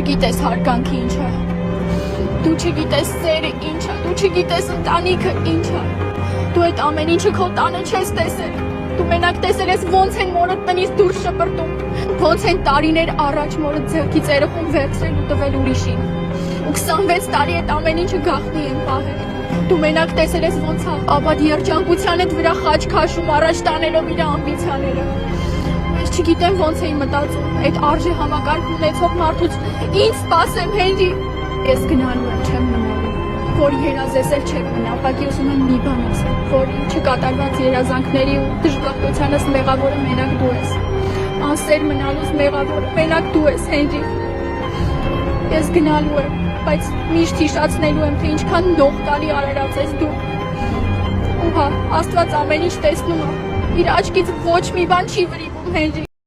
չգիտես հարգանքը ինչ է, դու չգիտես սերը ինչ է, դու չգիտես ընտանիքը ինչ է, դու այդ ամեն ինչը քո տանը չես տեսել, դու մենակ տեսել ես ոնց են մորդ տնից դուրս շպրտում, ոնց են տարիներ առաջ մորդ ձեռքից երեխուն վերցրել ու տվել ուրիշին, ու 26 տարի այդ ամեն ինչը գաղտնի են պահել, դու մենակ տեսել ես ոնց է ապատ երջանկության հետ վրա խաչ քաշում առաջ տանելով իր ամբիցիաները, ես չգիտեմ ոնց էի մտածում, այդ արժե համակարգ ունեցող մարդուց ինչ սպասեմ Հենրի, ես գնալու եմ, չեմ մնալու, որ երազես էլ չեմ մնա, ուղղակի ուզում եմ մի բան ասել, որ չկատարված երազանքների ու դժբախտությանս մեղավորը մենակ դու ես, անսեր մնալուց մեղավորը մենակ դու ես Հենրի, ես գնալու եմ, բայց միշտ հիշացնելու եմ, թե ինչքան նող տալի արարած ես դու, ու հա, Աստված ամեն ինչ տեսնում է, իր աչքից ոչ մի բան չի վրիպում Հենրի,